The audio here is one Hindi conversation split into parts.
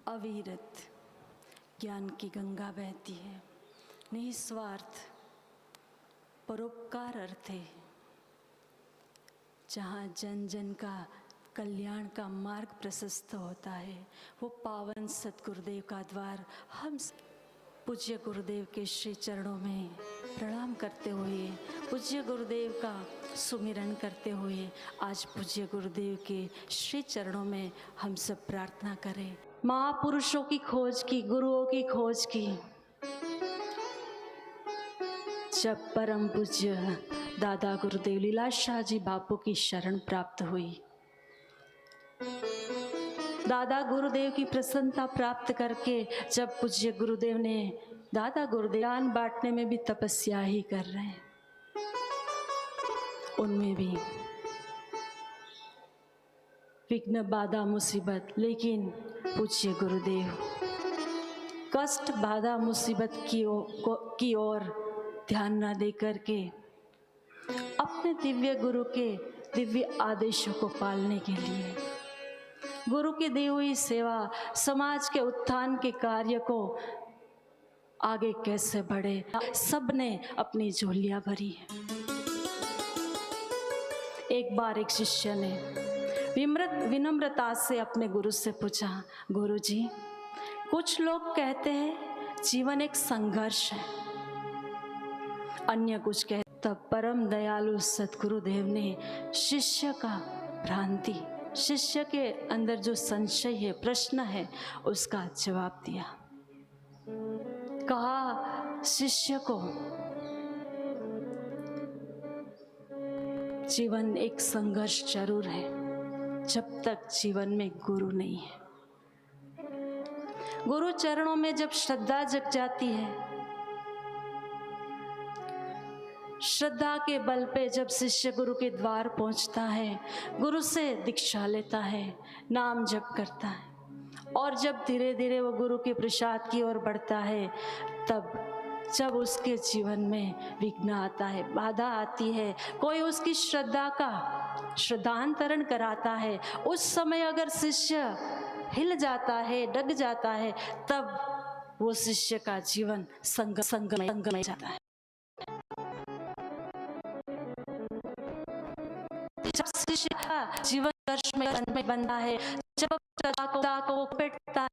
अविरत ज्ञान की गंगा बहती है, निस्वार्थ परोपकार अर्थ है, जहाँ जन जन का कल्याण का मार्ग प्रशस्त होता है, वो पावन सतगुरुदेव का द्वार हम पूज्य गुरुदेव के श्री चरणों में प्रणाम करते हुए, पूज्य गुरुदेव का सुमिरन करते हुए आज पूज्य गुरुदेव के श्री चरणों में हम सब प्रार्थना करें। महापुरुषों की खोज की, गुरुओं की खोज की, जब परम पूज्य दादा गुरुदेव लीलाशाह जी बापू की शरण प्राप्त हुई, दादा गुरुदेव की प्रसन्नता प्राप्त करके जब पूज्य गुरुदेव ने दादा गुरुदेव ज्ञान बांटने में भी तपस्या ही कर रहे हैं, उनमें भी विघ्न बाधा मुसीबत, लेकिन पूज्य गुरुदेव कष्ट बाधा मुसीबत की ओर ध्यान न दे करके अपने दिव्य गुरु के दिव्य आदेशों को पालने के लिए, गुरु की दी हुई सेवा, समाज के उत्थान के कार्य को आगे कैसे बढ़े, सबने अपनी झोलियां भरी है। एक बार एक शिष्य ने विनम्रता से अपने गुरु से पूछा, गुरु जी, कुछ लोग कहते हैं जीवन एक संघर्ष है, अन्य कुछ कहते। तब परम दयालु सतगुरुदेव ने शिष्य का भ्रांति, शिष्य के अंदर जो संशय है, प्रश्न है, उसका जवाब दिया। कहा शिष्य को, जीवन एक संघर्ष जरूर है जब तक जीवन में गुरु नहीं है। गुरु चरणों में जब श्रद्धा जग जाती है, श्रद्धा के बल पे जब शिष्य गुरु के द्वार पहुंचता है, गुरु से दीक्षा लेता है, नाम जप करता है, और जब धीरे धीरे वो गुरु के प्रसाद की ओर बढ़ता है, तब जब उसके जीवन में विघ्न आता है, बाधा आती है, कोई उसकी श्रद्धा का श्रद्धांतरण कराता है, उस समय अगर शिष्य हिल जाता है, डग जाता है, तब वो शिष्य का जीवन संगमय जाता है। जब शिष्य का जीवन कर्ष में बनता है, जब श्रद्धा को पेटता है,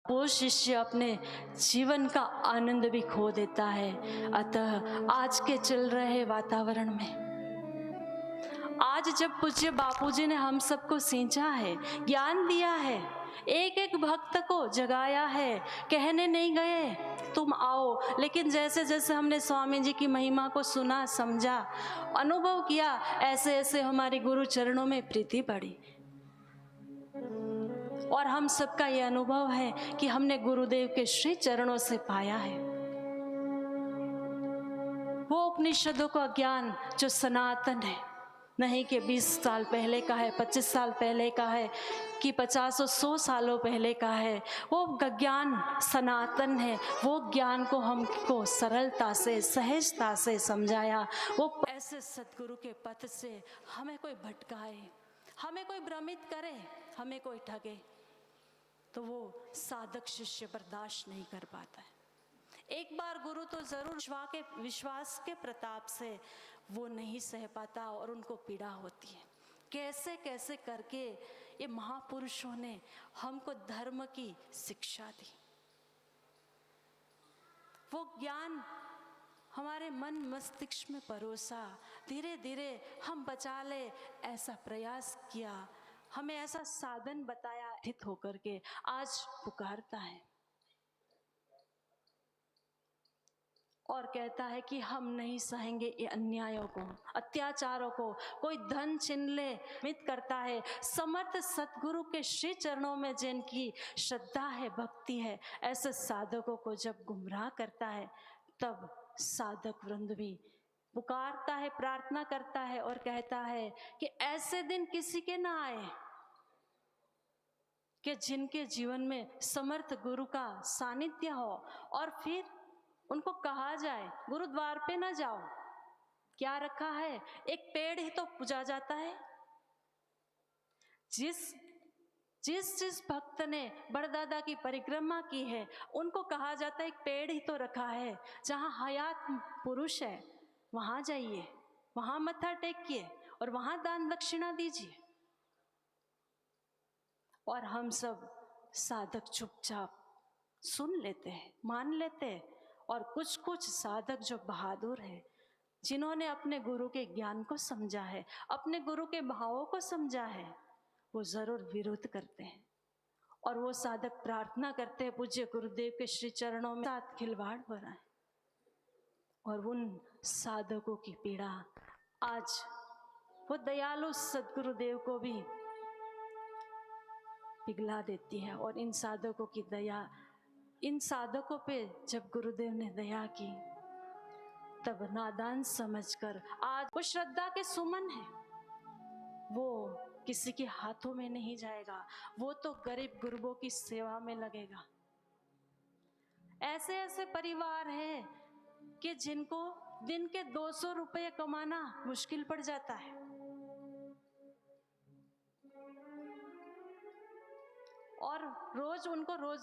वो शिष्य अपने जीवन का आनंद भी खो देता है। अतः आज के चल रहे वातावरण में, आज जब पूज्य बापूजी ने हम सबको सींचा है, ज्ञान दिया है, एक एक भक्त को जगाया है, कहने नहीं गए तुम आओ, लेकिन जैसे जैसे हमने स्वामी जी की महिमा को सुना, समझा, अनुभव किया, ऐसे ऐसे हमारे गुरु चरणों में प्रीति बढ़ी। और हम सबका ये अनुभव है कि हमने गुरुदेव के श्री चरणों से पाया है वो उपनिषदों का ज्ञान जो सनातन है, नहीं कि 20 साल पहले का है, 25 साल पहले का है, कि 50 और 100 सालों पहले का है। वो ज्ञान सनातन है। वो ज्ञान को हमको सरलता से, सहजता से समझाया। वो ऐसे सदगुरु के पथ से हमें कोई भटकाए, हमें कोई भ्रमित करे, हमें कोई ठगे, तो वो साधक शिष्य बर्दाश्त नहीं कर पाता है। एक बार गुरु तो जरूर विश्वास के प्रताप से वो नहीं सह पाता और उनको पीड़ा होती है। कैसे कैसे करके ये महापुरुषों ने हमको धर्म की शिक्षा दी, वो ज्ञान हमारे मन मस्तिष्क में परोसा, धीरे धीरे हम बचा ले ऐसा प्रयास किया, हमें ऐसा साधन बताया, हित होकर के आज पुकारता है और कहता है कि हम नहीं सहेंगे ये अन्यायों को, अत्याचारों को। कोई धन छीन ले, मित करता है, समर्थ सतगुरु के श्री चरणों में जिनकी श्रद्धा है, भक्ति है, ऐसे साधकों को जब गुमराह करता है, तब साधक वृंद भी पुकारता है, प्रार्थना करता है और कहता है कि ऐसे दिन किसी के ना आए कि जिनके जीवन में समर्थ गुरु का सानिध्य हो और फिर उनको कहा जाए गुरुद्वार पे ना जाओ, क्या रखा है, एक पेड़ ही तो पूजा जाता है। जिस भक्त ने बड़दादा की परिक्रमा की है, उनको कहा जाता है एक पेड़ ही तो रखा है, जहाँ हयात पुरुष है वहां जाइए, वहां मत्था टेकिए और वहां दान दक्षिणा दीजिए। और हम सब साधक चुपचाप सुन लेते हैं, मान लेते हैं, और कुछ कुछ साधक जो बहादुर हैं, जिन्होंने अपने गुरु के ज्ञान को समझा है, अपने गुरु के भावों को समझा है, वो जरूर विरोध करते हैं। और वो साधक प्रार्थना करते हैं पूज्य गुरुदेव के श्री चरणों में साथ खिलवाड़ बनाए। और उन साधकों की पीड़ा आज वो दयालु सदगुरुदेव को भी पिघला देती है। और इन साधकों की दया, इन साधकों पे जब गुरुदेव ने दया की, तब नादान समझकर आज वो श्रद्धा के सुमन है, वो किसी के हाथों में नहीं जाएगा, वो तो गरीब गुरुओं की सेवा में लगेगा। ऐसे ऐसे परिवार हैं कि जिनको दिन के 200 रुपये कमाना मुश्किल पड़ जाता है, और रोज उनको रोज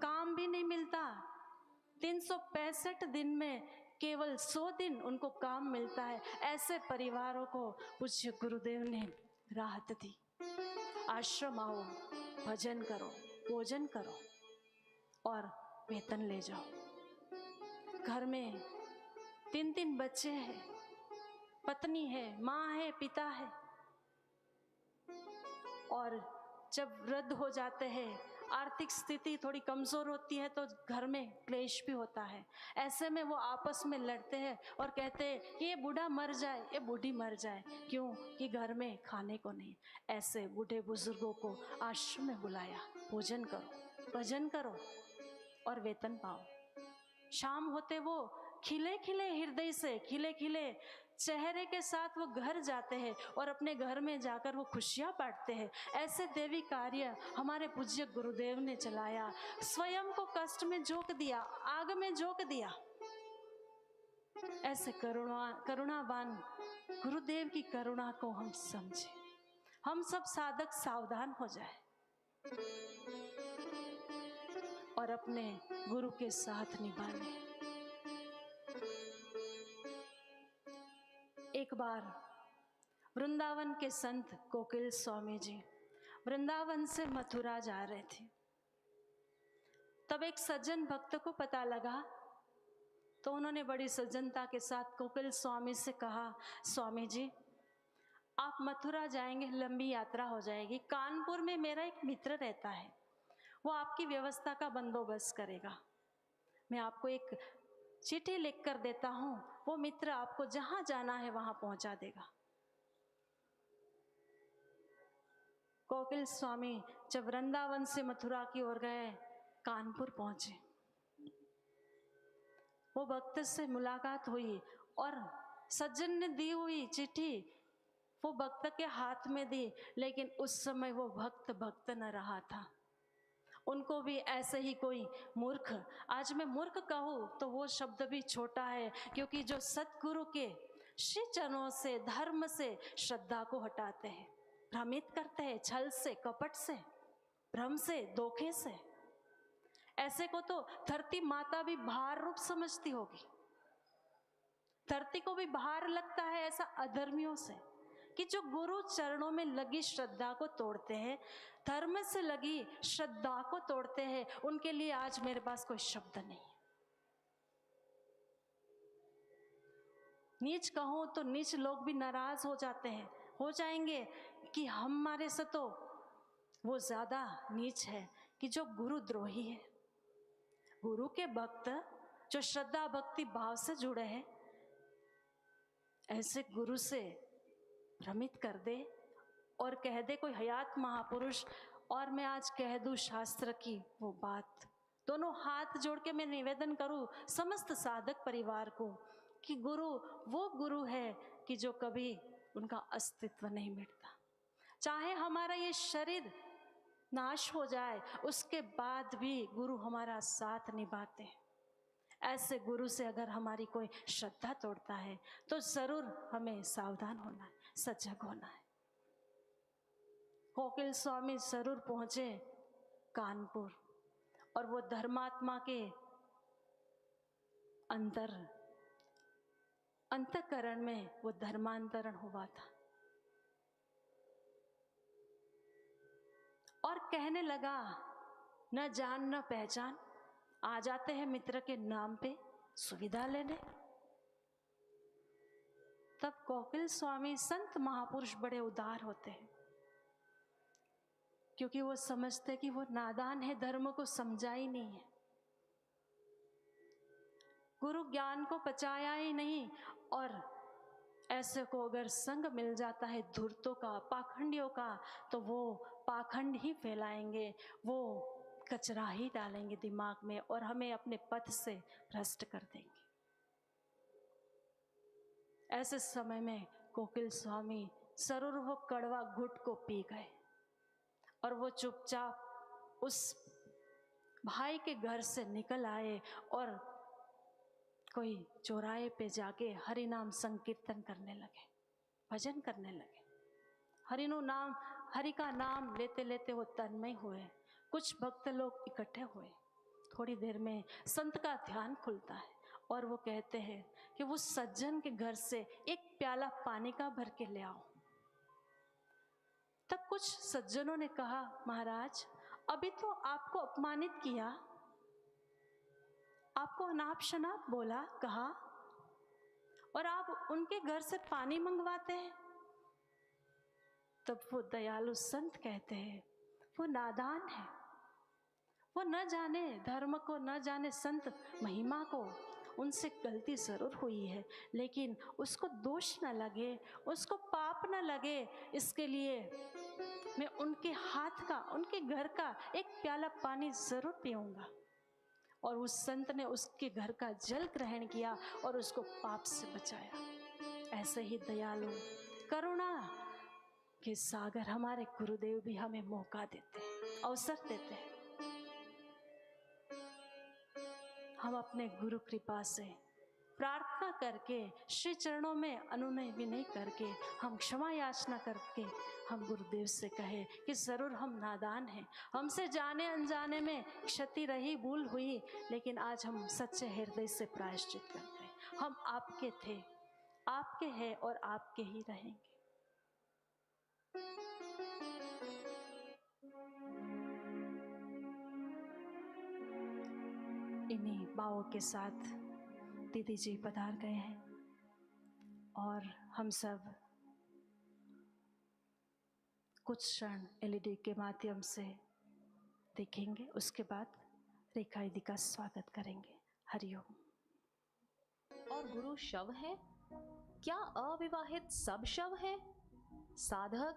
काम भी नहीं मिलता। 365 दिन में केवल 100 दिन उनको काम मिलता है। ऐसे परिवारों को पूज्य गुरुदेव ने राहत दी। आश्रम आओ, भजन करो, भोजन करो और वेतन ले जाओ। घर में 3 बच्चे हैं, पत्नी है, माँ है, पिता है, और जब वृद्ध हो जाते हैं, आर्थिक स्थिति थोड़ी कमज़ोर होती है तो घर में क्लेश भी होता है। ऐसे में वो आपस में लड़ते हैं और कहते हैं कि ये बूढ़ा मर जाए, ये बूढ़ी मर जाए। क्यों? कि घर में खाने को नहीं। ऐसे बूढ़े बुजुर्गों को आश्रम में बुलाया, भोजन करो, भजन करो और वेतन पाओ। शाम होते वो खिले खिले हृदय से, खिले खिले चेहरे के साथ वो घर जाते हैं और अपने घर में जाकर वो खुशियाँ बांटते हैं। ऐसे देवी कार्य हमारे पूज्य गुरुदेव ने चलाया। स्वयं को कष्ट में झोंक दिया, आग में झोंक दिया। ऐसे करुणावान गुरुदेव की करुणा को हम समझें, हम सब साधक सावधान हो जाए और अपने गुरु के साथ निभाने। एक बार वृंदावन के संत कोकिल स्वामी जी वृंदावन से मथुरा जा रहे थे। तब एक सज्जन भक्त को पता लगा तो उन्होंने बड़ी सज्जनता के साथ कोकिल स्वामी से कहा, स्वामी जी आप मथुरा जाएंगे, लंबी यात्रा हो जाएगी। कानपुर में मेरा एक मित्र रहता है, वो आपकी व्यवस्था का बंदोबस्त करेगा। मैं आपको एक चिट्ठी लिख कर देता हूँ, वो मित्र आपको जहाँ जाना है वहाँ पहुँचा देगा। कोकिल स्वामी जब वृंदावन से मथुरा की ओर गए, कानपुर पहुँचे, वो भक्त से मुलाकात हुई और सज्जन ने दी हुई चिट्ठी वो भक्त के हाथ में दी। लेकिन उस समय वो भक्त न रहा था। उनको भी ऐसे ही कोई मूर्ख, आज मैं मूर्ख कहूँ तो वो शब्द भी छोटा है, क्योंकि जो सतगुरु के श्री चरणों से, धर्म से श्रद्धा को हटाते हैं, भ्रमित करते हैं छल से, कपट से, भ्रम से, धोखे से, ऐसे को तो धरती माता भी भार रूप समझती होगी। धरती को भी भार लगता है ऐसा अधर्मियों से, कि जो गुरु चरणों में लगी श्रद्धा को तोड़ते हैं, धर्म से लगी श्रद्धा को तोड़ते हैं, उनके लिए आज मेरे पास कोई शब्द नहीं। नीच कहूं तो नीच लोग भी नाराज हो जाते हैं, हो जाएंगे कि हमारे से तो वो ज्यादा नीच है कि जो गुरुद्रोही है। गुरु के भक्त जो श्रद्धा भक्ति भाव से जुड़े हैं, ऐसे गुरु से भ्रमित कर दे और कह दे कोई हयात महापुरुष, और मैं आज कह दूं शास्त्र की वो बात। दोनों हाथ जोड़ के मैं निवेदन करूं समस्त साधक परिवार को कि गुरु वो गुरु है कि जो कभी उनका अस्तित्व नहीं मिटता। चाहे हमारा ये शरीर नाश हो जाए, उसके बाद भी गुरु हमारा साथ निभाते हैं। ऐसे गुरु से अगर हमारी कोई श्रद्धा तोड़ता है तो जरूर हमें सावधान होना है, सजग होना है। कोकिल स्वामी जरूर पहुंचे कानपुर, और वो धर्मात्मा के अंतःकरण में वो धर्मांतरण हुआ था। और कहने लगा, न जान न पहचान, आ जाते हैं मित्र के नाम पे सुविधा लेने। तब कोकिल स्वामी, संत महापुरुष बड़े उदार होते हैं, क्योंकि वो समझते कि वो नादान है, धर्म को समझा ही नहीं है, गुरु ज्ञान को पचाया ही नहीं। और ऐसे को अगर संग मिल जाता है धूर्तों का, पाखंडियों का, तो वो पाखंड ही फैलाएंगे, वो कचरा ही डालेंगे दिमाग में और हमें अपने पथ से भ्रष्ट कर देंगे। ऐसे समय में कोकिल स्वामी जरूर वो कड़वा घुट को पी गए और वो चुपचाप उस भाई के घर से निकल आए और कोई चौराहे पे जाके हरि नाम संकीर्तन करने लगे, भजन करने लगे। हरि का नाम लेते लेते वो तन्मय हुए। कुछ भक्त लोग इकट्ठे हुए। थोड़ी देर में संत का ध्यान खुलता है और वो कहते हैं कि वो सज्जन के घर से एक प्याला पानी का भर के ले आओ। तब कुछ सज्जनों ने कहा, महाराज अभी तो आपको अपमानित किया, आपको अनाप शनाप बोला, कहा, और आप उनके घर से पानी मंगवाते हैं। तब वो दयालु संत कहते हैं, वो नादान है, वो न जाने धर्म को, न जाने संत महिमा को, उनसे गलती ज़रूर हुई है, लेकिन उसको दोष न लगे, उसको पाप न लगे, इसके लिए मैं उनके हाथ का, उनके घर का एक प्याला पानी ज़रूर पीऊँगा। और उस संत ने उसके घर का जल ग्रहण किया और उसको पाप से बचाया। ऐसे ही दयालु, करुणा के सागर हमारे गुरुदेव भी हमें मौका देते हैं, अवसर देते हैं। हम अपने गुरु कृपा से प्रार्थना करके, श्री चरणों में अनुनय विनय करके, हम क्षमा याचना करके हम गुरुदेव से कहे कि ज़रूर हम नादान हैं, हमसे जाने अनजाने में क्षति रही, भूल हुई, लेकिन आज हम सच्चे हृदय से प्रायश्चित करते हैं। हम आपके थे, आपके हैं और आपके ही रहेंगे। इन्हीं भावों के साथ दीदी जी पधार गए हैं और हम सब कुछ क्षण एलईडी के माध्यम से देखेंगे, उसके बाद रेखा दीदी का स्वागत करेंगे। हरिओम। और गुरु शव है? क्या अविवाहित सब शव है? साधक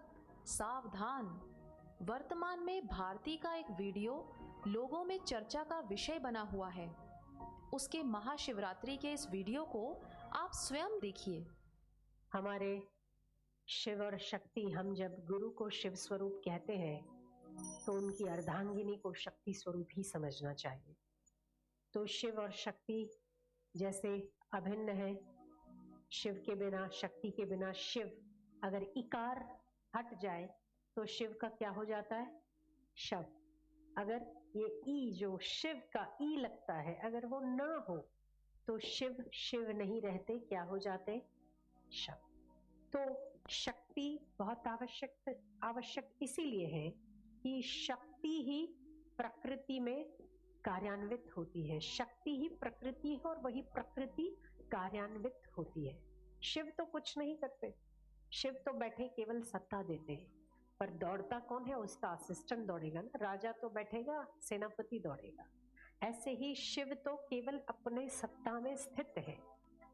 सावधान। वर्तमान में भारती का एक वीडियो लोगों में चर्चा का विषय बना हुआ है। उसके महाशिवरात्रि के इस वीडियो को आप स्वयं देखिए। हमारे शिव और शक्ति, हम जब गुरु को शिव स्वरूप कहते हैं तो उनकी अर्धांगिनी को शक्ति स्वरूप ही समझना चाहिए। तो शिव और शक्ति जैसे अभिन्न है, शिव के बिना, शक्ति के बिना शिव, अगर इकार हट जाए तो शिव का क्या हो जाता है? शव। अगर ये ई जो शिव का ई लगता है, अगर वो ना हो तो शिव शिव नहीं रहते, क्या हो जाते? शव। तो शक्ति बहुत आवश्यक इसीलिए है कि शक्ति ही प्रकृति में कार्यान्वित होती है। शक्ति ही प्रकृति है और वही प्रकृति कार्यान्वित होती है। शिव तो कुछ नहीं करते, शिव तो बैठे केवल सत्ता देते हैं, पर दौड़ता कौन है? उसका असिस्टेंट दौड़ेगा ना। राजा तो बैठेगा, सेनापति दौड़ेगा। ऐसे ही शिव तो केवल अपने सत्ता में स्थित है,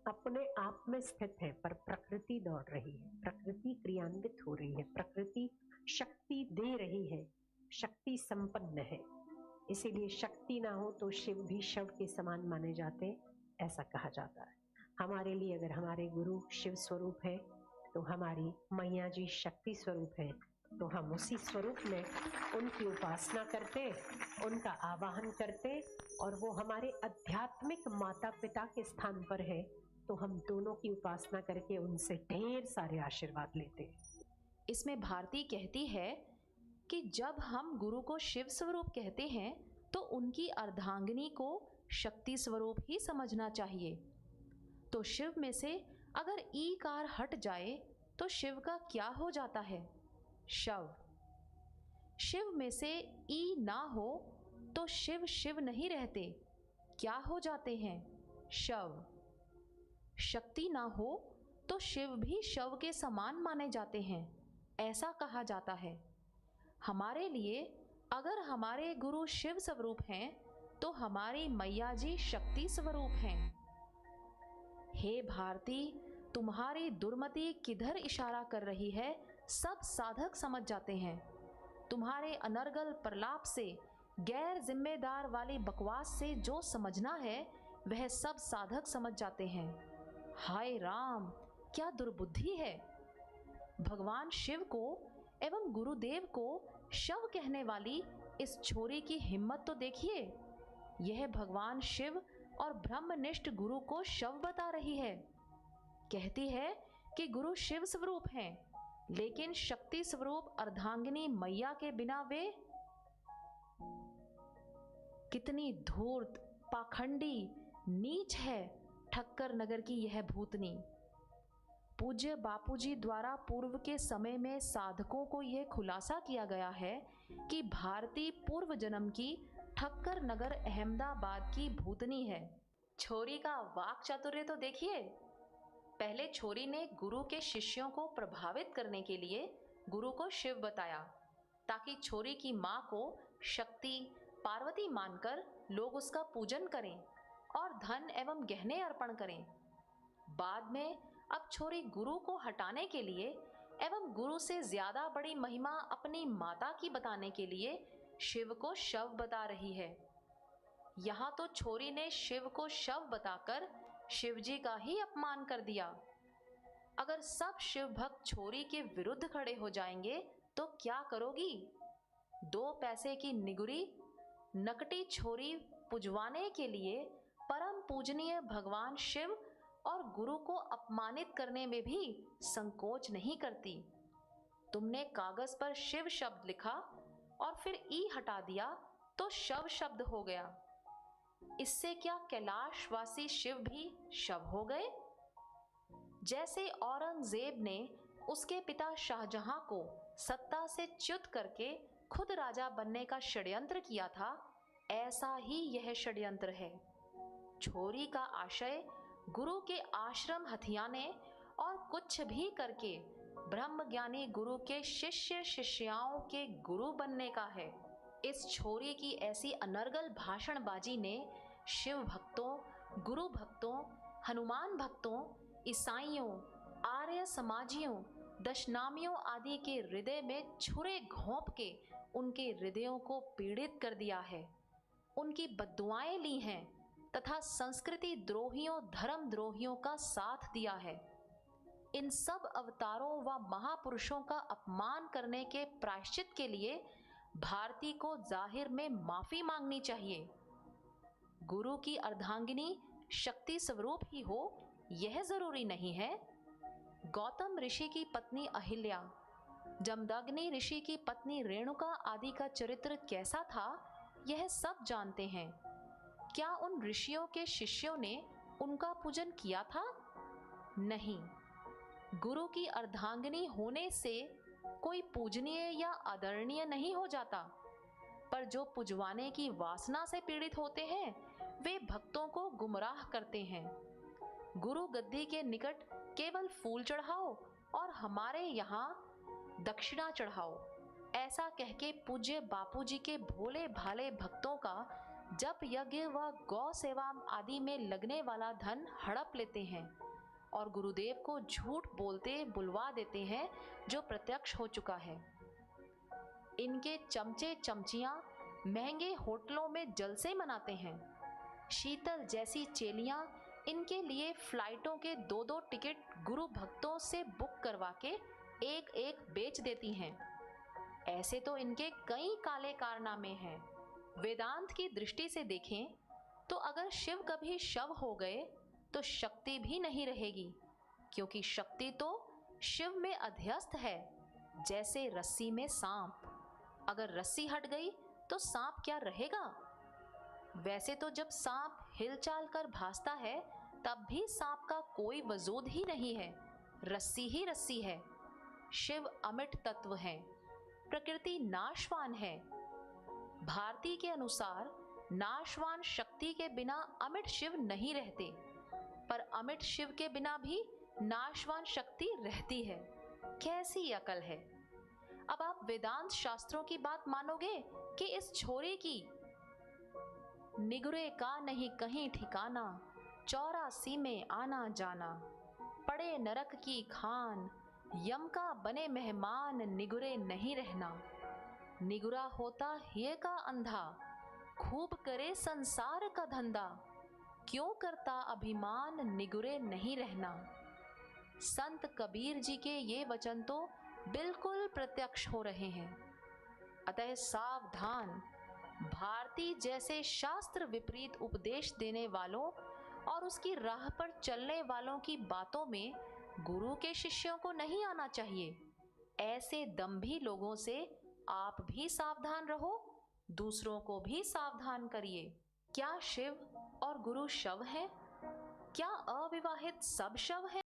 अपने आप में स्थित है, पर प्रकृति दौड़ रही है, प्रकृति क्रियान्वित हो रही है, प्रकृति शक्ति दे रही है, शक्ति संपन्न है। इसीलिए शक्ति ना हो तो शिव भी शव के समान माने जाते, ऐसा कहा जाता है। हमारे लिए अगर हमारे गुरु शिव स्वरूप है तो हमारी मैया जी शक्ति स्वरूप है, तो हम उसी स्वरूप में उनकी उपासना करते, उनका आवाहन करते, और वो हमारे आध्यात्मिक माता पिता के स्थान पर है, तो हम दोनों की उपासना करके उनसे ढेर सारे आशीर्वाद लेते हैं। इसमें भारती कहती है कि जब हम गुरु को शिव स्वरूप कहते हैं तो उनकी अर्धांगिनी को शक्ति स्वरूप ही समझना चाहिए। तो शिव में से अगर ई कार हट जाए तो शिव का क्या हो जाता है? शव। शिव में से ई ना हो तो शिव शिव नहीं रहते, क्या हो जाते हैं? शव। शक्ति ना हो तो शिव भी शव के समान माने जाते हैं, ऐसा कहा जाता है। हमारे लिए अगर हमारे गुरु शिव स्वरूप हैं तो हमारी मैया जी शक्ति स्वरूप हैं। हे भारती, तुम्हारी दुर्मति किधर इशारा कर रही है सब साधक समझ जाते हैं। तुम्हारे अनर्गल प्रलाप से, गैर जिम्मेदार वाली बकवास से जो समझना है वह सब साधक समझ जाते हैं। हाय राम, क्या दुर्बुद्धि है। भगवान शिव को एवं गुरुदेव को शव कहने वाली इस छोरी की हिम्मत तो देखिए। यह भगवान शिव और ब्रह्मनिष्ठ गुरु को शव बता रही है। कहती है कि गुरु शिव स्वरूप हैं, लेकिन शक्ति स्वरूप अर्धांगिनी मैया के बिना वे। कितनी धूर्त, पाखंडी, नीच है ठक्कर नगर की यह भूतनी। पूज्य बापूजी द्वारा पूर्व के समय में साधकों को यह खुलासा किया गया है कि भारती पूर्व जन्म की ठक्कर नगर अहमदाबाद की भूतनी है। छोरी का वाक चातुर्य तो देखिए। पहले छोरी ने गुरु के शिष्यों को प्रभावित करने के लिए गुरु को शिव बताया, ताकि छोरी की माँ को शक्ति, पार्वती मानकर लोग उसका पूजन करें और धन एवं गहने अर्पण करें। बाद में अब छोरी गुरु को हटाने के लिए एवं गुरु से ज्यादा बड़ी महिमा अपनी माता की बताने के लिए शिव को शव बता रही है। यहाँ तो छोरी ने शिव को शव बताकर शिव जी का ही अपमान कर दिया। अगर सब शिव भक्त छोरी के विरुद्ध खड़े हो जाएंगे तो क्या करोगी? 2 पैसे की निगुरी नकटी छोरी पुजवाने के लिए परम पूजनीय भगवान शिव और गुरु को अपमानित करने में भी संकोच नहीं करती। तुमने कागज पर शिव शब्द लिखा और फिर ई हटा दिया तो शव शब्द हो गया। इससे क्या कैलाशवासी शिव भी शव हो गए? जैसे औरंगजेब ने उसके पिता शाहजहां को सत्ता से च्युत करके खुद राजा बनने का षड्यंत्र किया था, ऐसा ही यह षड्यंत्र है। छोरी का आशय गुरु के आश्रम हथियाने और कुछ भी करके ब्रह्मज्ञानी गुरु के शिष्य शिष्याओं के गुरु बनने का है। इस छोरी की ऐसी अनर्गल भाषणबाजी ने शिव भक्तों, गुरु भक्तों, हनुमान भक्तों, ईसाइयों, आर्य समाजियों, दशनामियों आदि के हृदय में छुरे घोंप के उनके हृदयों को पीड़ित कर दिया है। उनकी बद्दुआएं ली हैं तथा संस्कृति द्रोहियों, धर्म द्रोहियों का साथ दिया है। इन सब अवतारों व महापुरुषों का अपमान करने के प्रायश्चित के लिए भारती को जाहिर में माफी मांगनी चाहिए। गुरु की अर्धांगिनी शक्ति स्वरूप ही हो यह जरूरी नहीं है। गौतम ऋषि की पत्नी अहिल्या, जमदग्नि ऋषि की पत्नी रेणुका आदि का चरित्र कैसा था यह सब जानते हैं। क्या उन ऋषियों के शिष्यों ने उनका पूजन किया था? नहीं। गुरु की अर्धांगिनी होने से कोई पूजनीय या आदरणीय नहीं हो जाता, पर जो पुजवाने की वासना से पीड़ित होते हैं वे भक्तों को गुमराह करते हैं। गुरु गद्दी के निकट केवल फूल चढ़ाओ और हमारे यहाँ दक्षिणा चढ़ाओ, ऐसा कहके पूज्य बापूजी के भोले भाले भक्तों का जप यज्ञ व गौ सेवा आदि में लगने वाला धन हड़प लेते हैं और गुरुदेव को झूठ बोलते बुलवा देते हैं, जो प्रत्यक्ष हो चुका है। इनके चमचे चमचियां महंगे होटलों में जलसे मनाते हैं। शीतल जैसी चेलियां इनके लिए फ्लाइटों के 2-2 टिकट गुरु भक्तों से बुक करवा के एक एक बेच देती हैं। ऐसे तो इनके कई काले कारनामे हैं। वेदांत की दृष्टि से देखें तो अगर शिव कभी शव हो गए तो शक्ति भी नहीं रहेगी, क्योंकि शक्ति तो शिव में अध्यस्त है, जैसे रस्सी में सांप। अगर रस्सी हट गई तो सांप क्या रहेगा? वैसे तो जब सांप हिलचाल कर भासता है तब भी सांप का कोई वजूद ही नहीं है, रस्सी ही रस्सी है। शिव अमिट तत्व है, प्रकृति नाशवान है। भारती के अनुसार नाशवान शक्ति के बिना अमिट शिव नहीं रहते, पर अमिट शिव के बिना भी नाशवान शक्ति रहती है। कैसी अकल है! अब आप वेदांत शास्त्रों की बात मानोगे कि इस छोरे की निगुरे का नहीं कहीं ठिकाना, 84 में आना जाना, पड़े नरक की खान, यम का बने मेहमान, निगुरे नहीं रहना। निगुरा होता हिय का अंधा, खूब करे संसार का धंधा, क्यों करता अभिमान, निगुरे नहीं रहना। संत कबीर जी के ये वचन तो बिल्कुल प्रत्यक्ष हो रहे हैं। अतः सावधान, भारती जैसे शास्त्र विपरीत उपदेश देने वालों और उसकी राह पर चलने वालों की बातों में गुरु के शिष्यों को नहीं आना चाहिए। ऐसे दंभी लोगों से आप भी सावधान रहो, दूसरों को भी सावधान करिए। क्या शिव और गुरु शव हैं? क्या अविवाहित सब शव हैं?